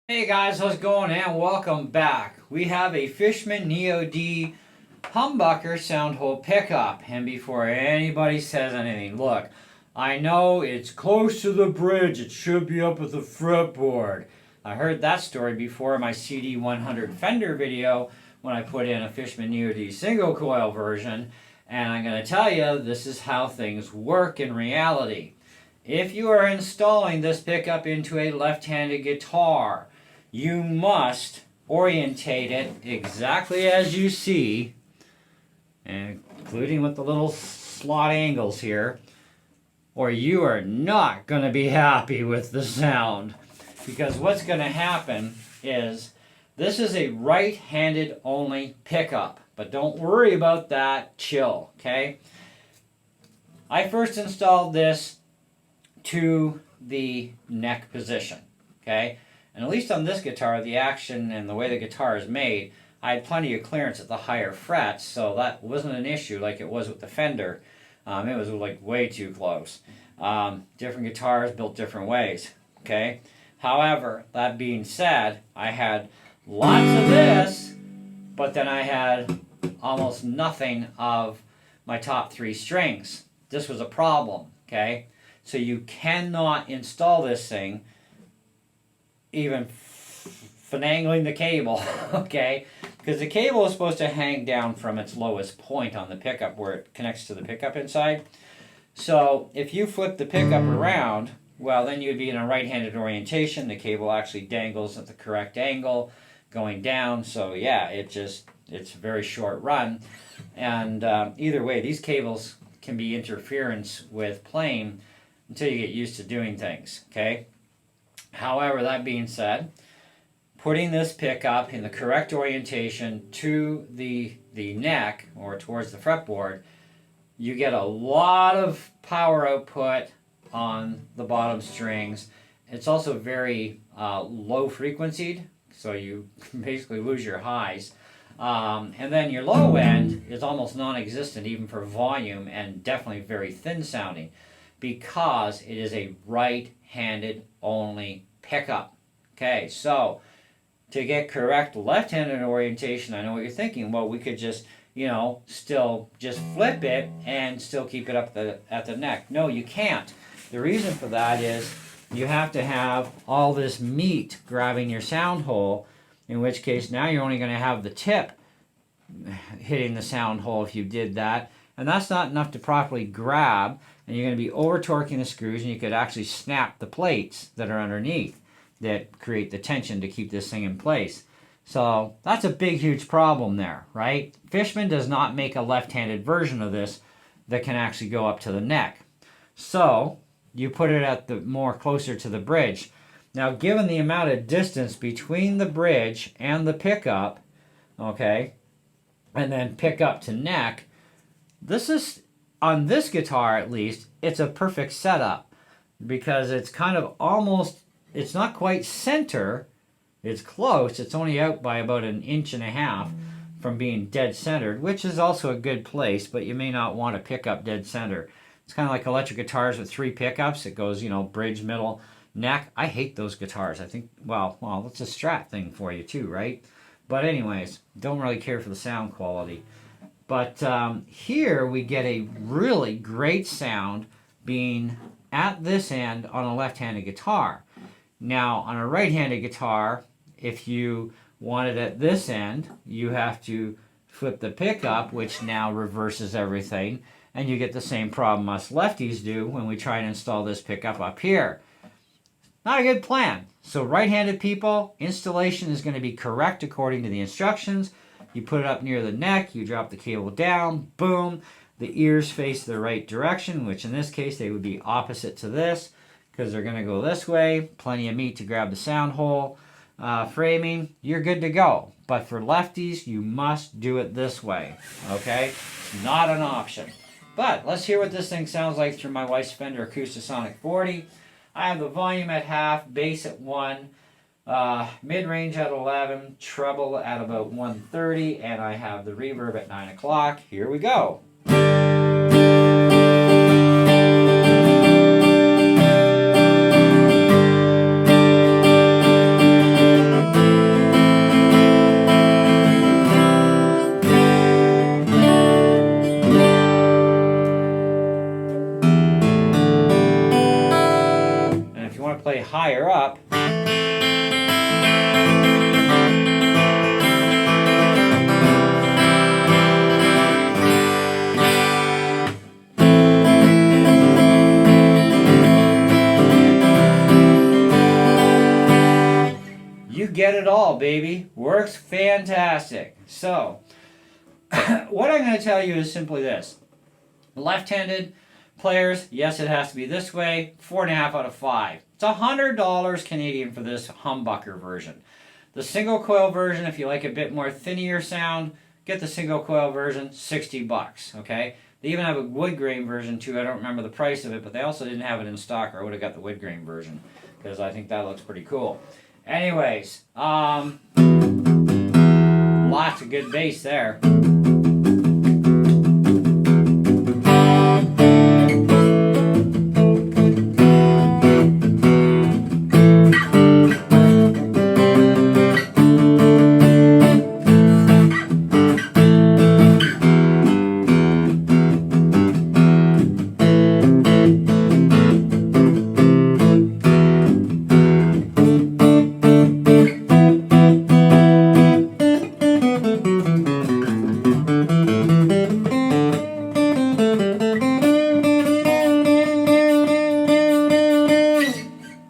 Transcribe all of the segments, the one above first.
Hey guys, how's it going and welcome back. We have a Fishman D02 Humbucker sound hole pickup. And before anybody says anything, look, I know it's close to the bridge. It should be up at the fretboard. I heard that story before in my CD100 Fender video when I put in a Fishman D02 single coil version. And I'm going to tell you, this is how things work in reality. If you are installing this pickup into a left-handed guitar, you must orientate it exactly as you see, including with the little slot angles here, or you are not going to be happy with the sound. Because what's going to happen is this is a right-handed only pickup, but don't worry about that, chill, okay? I first installed this to the neck position, okay? And at least on this guitar, the action and the way the guitar is made, I had plenty of clearance at the higher frets, so that wasn't an issue like it was with the Fender. It was like way too close. Different guitars built different ways, okay? However, that being said, I had lots of this, but then I had almost nothing of my top three strings. This was a problem, okay? So you cannot install this thing even finagling the cable, okay? Because the cable is supposed to hang down from its lowest point on the pickup where it connects to the pickup inside. So if you flip the pickup around, well, then you'd be in a right-handed orientation. The cable actually dangles at the correct angle going down. So yeah, it's a very short run. And either way, these cables can be interference with playing until you get used to doing things, okay? However, that being said, putting this pickup in the correct orientation to the neck or towards the fretboard, you get a lot of power output on the bottom strings. It's also very low frequencied, so you basically lose your highs. And then your low end is almost non-existent even for volume and definitely very thin sounding because it is a right-handed only pickup. Okay, so to get correct left-handed orientation, I know what you're thinking. Well, we could just, still just flip it and still keep it up at the neck. No, you can't. The reason for that is you have to have all this meat grabbing your sound hole, in which case now you're only going to have the tip hitting the sound hole if you did that. And that's not enough to properly grab, and you're going to be over-torquing the screws, and you could actually snap the plates that are underneath that create the tension to keep this thing in place. So that's a big, huge problem there, right? Fishman does not make a left-handed version of this that can actually go up to the neck. So you put it at the more closer to the bridge. Now, given the amount of distance between the bridge and the pickup, okay, and then pickup to neck, this is, on this guitar at least, it's a perfect setup because it's kind of almost, it's not quite center, it's close, it's only out by about 1.5 inches from being dead centered, which is also a good place, but you may not want to pick up dead center. It's kind of like electric guitars with 3 pickups. It goes, bridge, middle, neck. I hate those guitars. I think, well, that's a Strat thing for you too, right? But anyways, don't really care for the sound quality. But here we get a really great sound being at this end on a left-handed guitar. Now, on a right-handed guitar, if you want it at this end, you have to flip the pickup, which now reverses everything, and you get the same problem us lefties do when we try and install this pickup up here. Not a good plan. So right-handed people, installation is going to be correct according to the instructions. You put it up near the neck, you drop the cable down, boom, the ears face the right direction, which in this case they would be opposite to this because they're going to go this way. Plenty of meat to grab the sound hole. Framing, you're good to go. But for lefties, you must do it this way, okay? Not an option. But let's hear what this thing sounds like through my wife's Fender Acoustasonic 40. I have the volume at half, bass at 1, mid-range at 11, treble at about 130, and I have the reverb at 9 o'clock. Here we go. higher up. You get it all, baby. Works fantastic. So, what I'm going to tell you is simply this. Left-handed players, yes, it has to be this way. 4.5 out of 5. It's $100 Canadian for this humbucker version. The single coil version, if you like a bit more thinner sound, get the single coil version, $60. Okay. They even have a wood grain version too. I don't remember the price of it, but they also didn't have it in stock, or I would have got the wood grain version because I think that looks pretty cool. Anyways, lots of good bass there.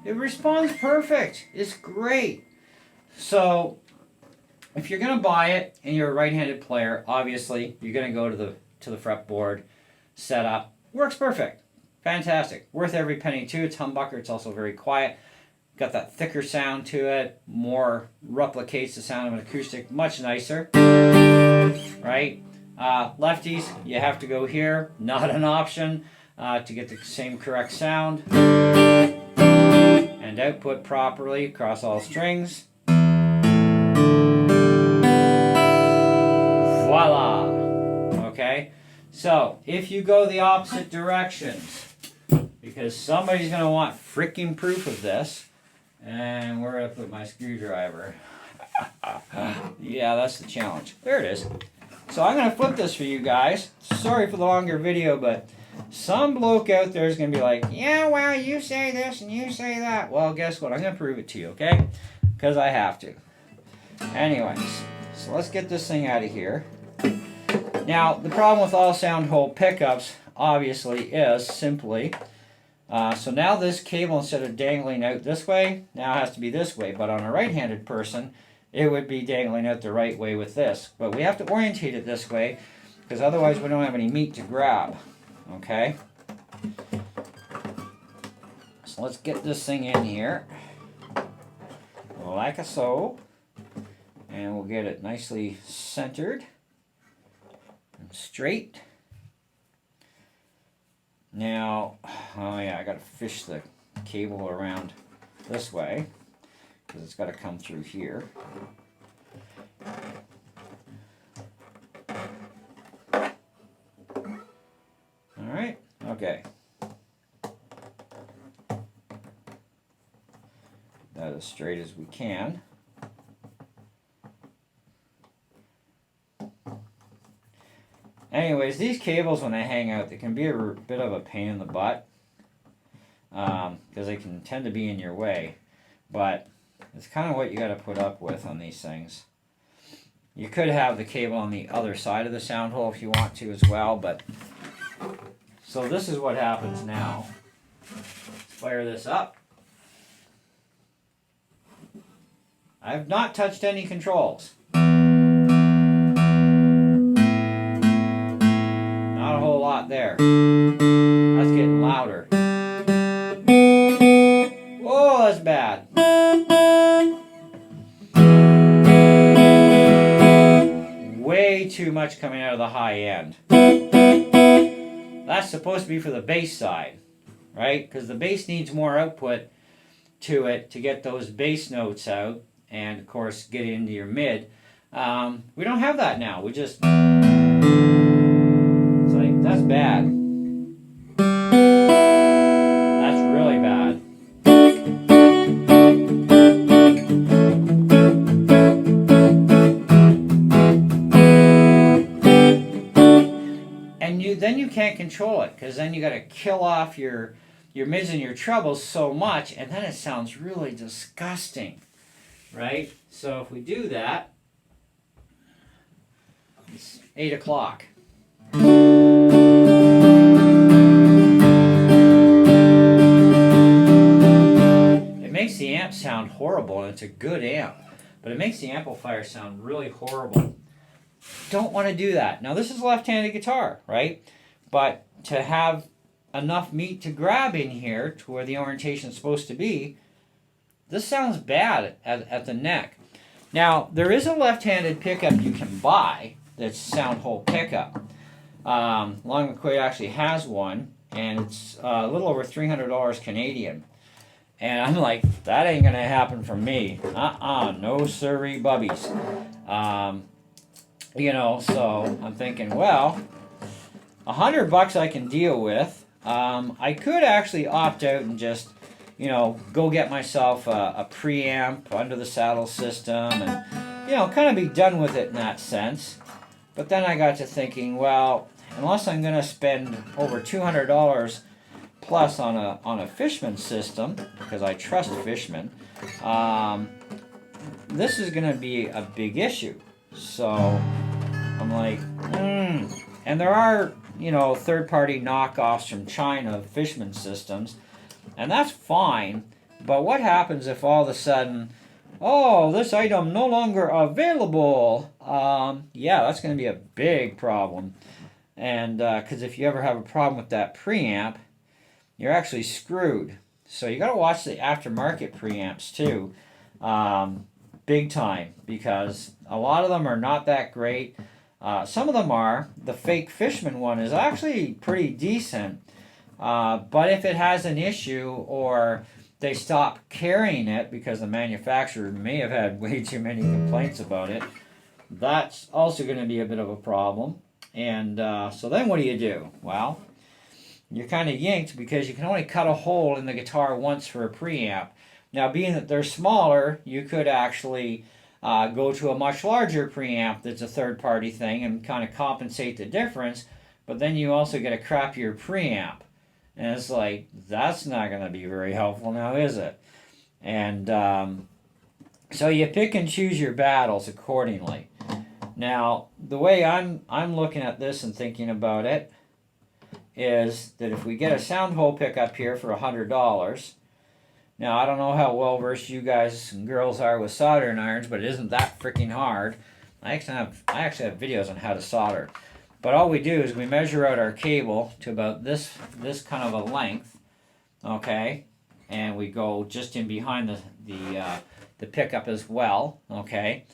Responds perfect. It's great. So if you're gonna buy it and you're a right-handed player, obviously you're gonna go to the fretboard setup. Works perfect. Fantastic. Worth every penny too. It's humbucker. It's also very quiet. Got that thicker sound to it. More replicates the sound of an acoustic. Much nicer. Right? Lefties, you have to go here. Not an option to get the same correct sound. And output properly across all strings. Voila! Okay? So, if you go the opposite directions, because somebody's going to want freaking proof of this, and where did I put my screwdriver? Yeah, that's the challenge. There it is. So I'm going to flip this for you guys. Sorry for the longer video, but some bloke out there is going to be like, yeah, well, you say this and you say that. Well, guess what? I'm going to prove it to you, okay? Because I have to. Anyways, so let's get this thing out of here. Now, the problem with all sound hole pickups, obviously, is simply, so now this cable, instead of dangling out this way, now has to be this way. But on a right-handed person, it would be dangling out the right way with this. But we have to orientate it this way, because otherwise we don't have any meat to grab. Okay, so let's get this thing in here, like so, and we'll get it nicely centered and straight. Now, oh yeah, I got to fish the cable around this way, because it's got to come through here. Alright, okay. That as straight as we can. Anyways, these cables, when they hang out, they can be a bit of a pain in the butt, because they can tend to be in your way. But it's kind of what you got to put up with on these things. You could have the cable on the other side of the sound hole if you want to as well, but so this is what happens now. Let's fire this up. I've not touched any controls. Not a whole lot there. That's getting louder. Whoa, that's bad. Way too much coming out of the high end. That's supposed to be for the bass side, right? Because the bass needs more output to it to get those bass notes out and, of course, get it into your mid. We don't have that now. We just... It's like, that's bad. That's really bad. And then you can't control it, because then you got to kill off your your mids and your trebles so much, and then it sounds really disgusting, right? So if we do that, it's 8 o'clock. It makes the amp sound horrible, and it's a good amp, but it makes the amplifier sound really horrible. Don't want to do that. Now this is a left-handed guitar, right? But to have enough meat to grab in here to where the orientation is supposed to be, this sounds bad at the neck. Now there is a left-handed pickup you can buy that's sound hole pickup. Long McQuaid actually has one, and it's a little over $300 Canadian. And I'm like, that ain't gonna happen for me. No siree bubbies. You know, so I'm thinking, well, $100 I can deal with. I could actually opt out and just, you know, go get myself a preamp under the saddle system and, you know, kind of be done with it in that sense. But then I got to thinking, well, unless I'm going to spend over $200 plus on a Fishman system, because I trust Fishman, this is going to be a big issue. So I'm like, And there are, you know, third-party knockoffs from China of Fishman systems, and that's fine. But what happens if all of a sudden, oh, this item no longer available? Yeah, that's going to be a big problem. And because if you ever have a problem with that preamp, you're actually screwed. So you got to watch the aftermarket preamps too, big time, because a lot of them are not that great. Some of them are. The fake Fishman one is actually pretty decent. But if it has an issue or they stop carrying it because the manufacturer may have had way too many complaints about it, that's also going to be a bit of a problem. And so then what do? Well, you're kind of yanked because you can only cut a hole in the guitar once for a preamp. Now, being that they're smaller, you could actually go to a much larger preamp that's a third-party thing and kind of compensate the difference, but then you also get a crappier preamp. And it's like, that's not going to be very helpful now, is it? And so you pick and choose your battles accordingly. Now, the way I'm looking at this and thinking about it is that if we get a sound hole pickup here for $100, now I don't know how well versed you guys and girls are with soldering irons, but it isn't that freaking hard. I actually have videos on how to solder. But all we do is we measure out our cable to about this kind of a length, okay, and we go just in behind the pickup as well, okay,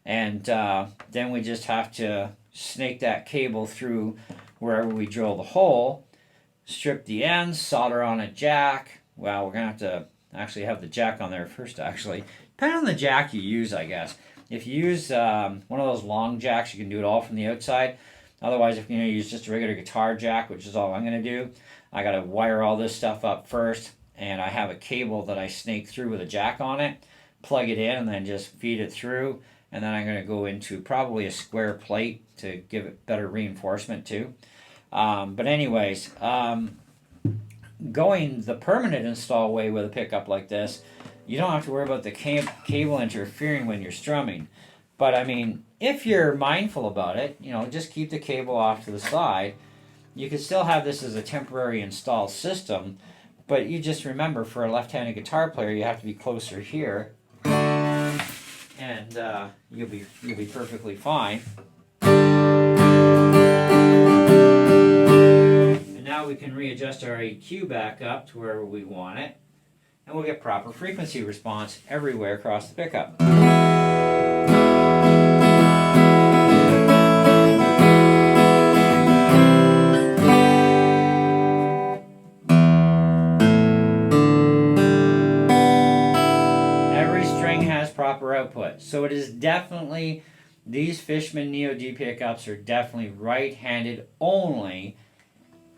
and then we just have to snake that cable through wherever we drill the hole, strip the ends, solder on a jack. Well, we're gonna have to actually have the jack on there first, actually. Depending on the jack you use, I guess. If you use one of those long jacks, you can do it all from the outside. Otherwise, if you use just a regular guitar jack, which is all I'm going to do, I got to wire all this stuff up first, and I have a cable that I snake through with a jack on it, plug it in, and then just feed it through, and then I'm going to go into probably a square plate to give it better reinforcement too. But anyways, going the permanent install way with a pickup like this, you don't have to worry about the cable interfering when you're strumming. But I mean, if you're mindful about it, you know, just keep the cable off to the side. You can still have this as a temporary installed system, but you just remember, for a left-handed guitar player, you have to be closer here, and you'll be perfectly fine. And now we can readjust our EQ back up to wherever we want it, and we'll get proper frequency response everywhere across the pickup. Proper output. So it is definitely, these Fishman Neo D pickups are definitely right-handed only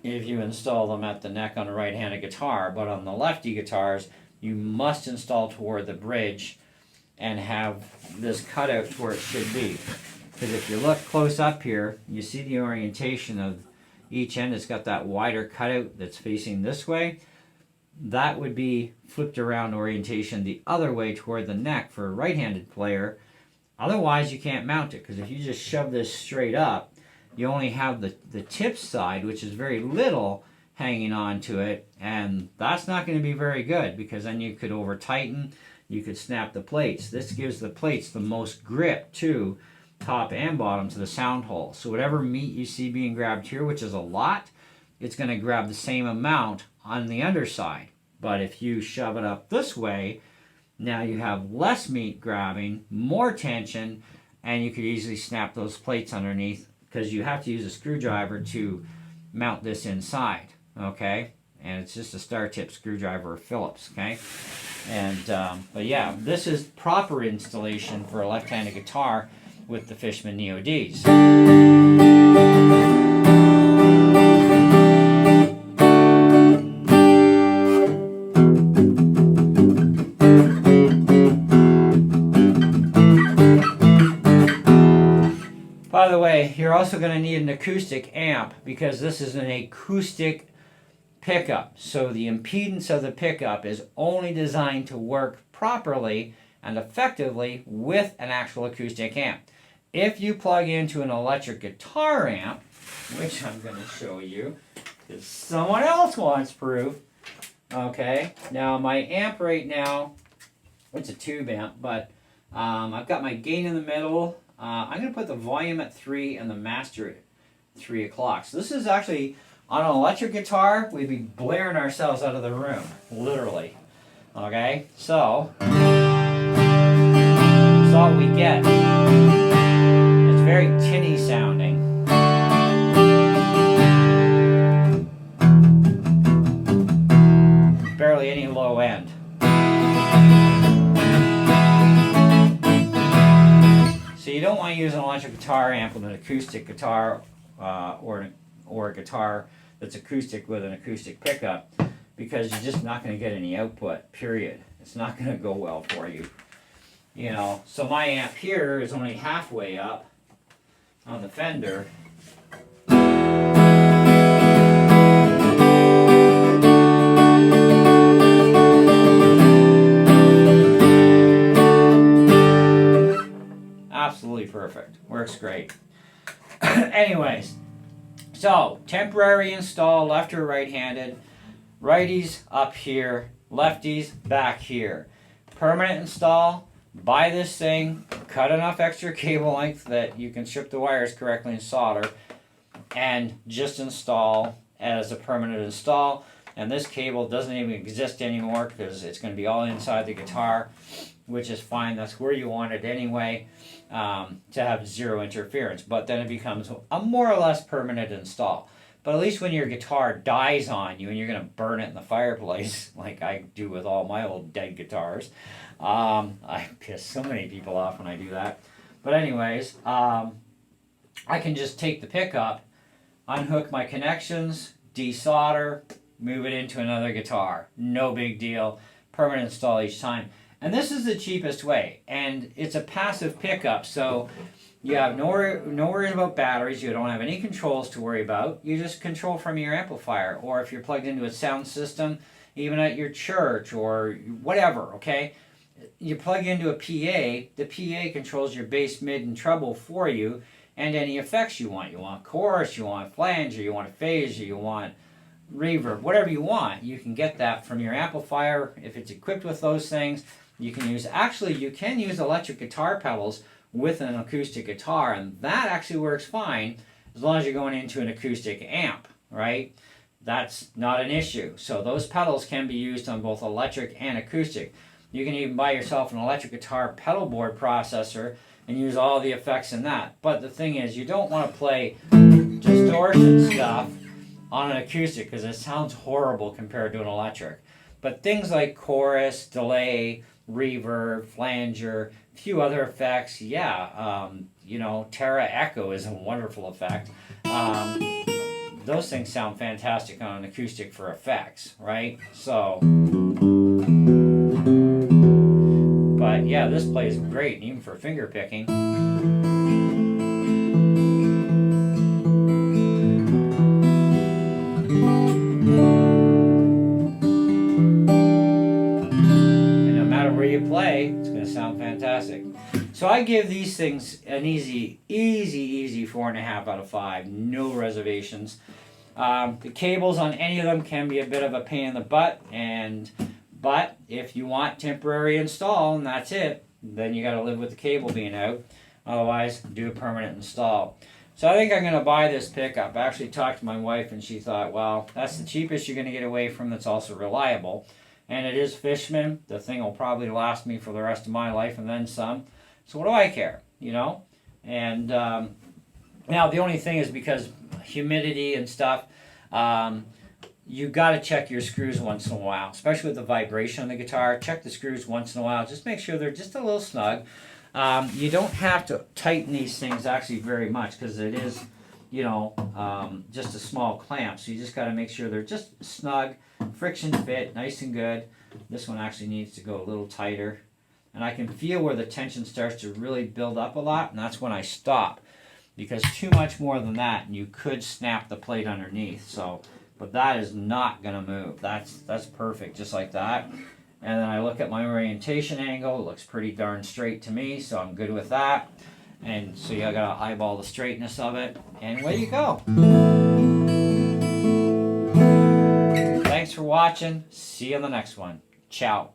if you install them at the neck on a right-handed guitar, but on the lefty guitars you must install toward the bridge and have this cutout where it should be. Because if you look close up here, you see the orientation of each end. It's got that wider cutout that's facing this way. that would be flipped around orientation the other way toward the neck for a right-handed player. Otherwise, you can't mount it, because if you just shove this straight up, you only have the tip side, which is very little, hanging on to it, and that's not going to be very good, because then you could over tighten, you could snap the plates. This gives the plates the most grip too, top and bottom, to the sound hole. So whatever meat you see being grabbed here, which is a lot, it's going to grab the same amount on the underside. But if you shove it up this way, now you have less meat grabbing, more tension, and you could easily snap those plates underneath, because you have to use a screwdriver to mount this inside. Okay, and it's just a star tip screwdriver or Phillips. Okay, and but yeah, this is proper installation for a left-handed guitar with the Fishman Neo Ds. By the way, you're also going to need an acoustic amp, because this is an acoustic pickup. So the impedance of the pickup is only designed to work properly and effectively with an actual acoustic amp. If you plug into an electric guitar amp, which I'm going to show you, because someone else wants proof. Okay, now my amp right now, it's a tube amp, but I've got my gain in the middle. I'm going to put the volume at 3 and the master at 3 o'clock. So this is actually, on an electric guitar, we'd be blaring ourselves out of the room, literally. Okay, so that's all we get. It's very tinny sounding. Barely any low end. So you don't want to use an electric guitar amp with an acoustic guitar or a guitar that's acoustic with an acoustic pickup, because you're just not going to get any output, period. It's not going to go well for you. You know, so my amp here is only halfway up on the Fender. Absolutely perfect. Works great. Anyways, so temporary install, left or right-handed. Righties up here, lefties back here. Permanent install, buy this thing, cut enough extra cable length that you can strip the wires correctly and solder, and just install as a permanent install. And this cable doesn't even exist anymore, because it's going to be all inside the guitar, which is fine. That's where you want it anyway, to have zero interference. But then it becomes a more or less permanent install. But at least when your guitar dies on you and you're going to burn it in the fireplace, like I do with all my old dead guitars, I piss so many people off when I do that. But anyways, I can just take the pickup, unhook my connections, desolder, move it into another guitar. No big deal. Permanent install each time. And this is the cheapest way. And it's a passive pickup, so you have no worries about batteries. You don't have any controls to worry about. You just control from your amplifier. Or if you're plugged into a sound system, even at your church or whatever, okay? You plug into a PA, the PA controls your bass, mid, and treble for you, and any effects you want. You want chorus, you want flanger, you want a phaser, you want reverb, whatever you want. You can get that from your amplifier. If it's equipped with those things, you can use, actually you can use electric guitar pedals with an acoustic guitar, and that actually works fine as long as you're going into an acoustic amp, right? That's not an issue. So those pedals can be used on both electric and acoustic. You can even buy yourself an electric guitar pedal board processor and use all the effects in that. But the thing is, you don't want to play distortion stuff on an acoustic, because it sounds horrible compared to an electric. But things like chorus, delay, reverb, flanger, a few other effects, yeah, you know, Terra Echo is a wonderful effect. Those things sound fantastic on an acoustic for effects, right? So, but yeah, this plays great, even for finger picking. So I give these things an easy 4.5 out of 5. No reservations. The cables on any of them can be a bit of a pain in the butt, but if you want temporary install and that's it, then you got to live with the cable being out. Otherwise, do a permanent install. So I think I'm going to buy this pickup. I actually talked to my wife and she thought, well, that's the cheapest you're going to get away from that's also reliable. And it is Fishman. The thing will probably last me for the rest of my life and then some. So what do I care, you know? And now the only thing is because humidity and stuff, you got to check your screws once in a while, especially with the vibration on the guitar. Check the screws once in a while. Just make sure they're just a little snug. You don't have to tighten these things actually very much because it is, you know, just a small clamp. So you just got to make sure they're just snug, friction fit, nice and good. This one actually needs to go a little tighter. And I can feel where the tension starts to really build up a lot, and that's when I stop. Because too much more than that, and you could snap the plate underneath. So, but that is not going to move. That's perfect, just like that. And then I look at my orientation angle. It looks pretty darn straight to me, so I'm good with that. And so you got to eyeball the straightness of it. And away you go. Thanks for watching. See you on the next one. Ciao.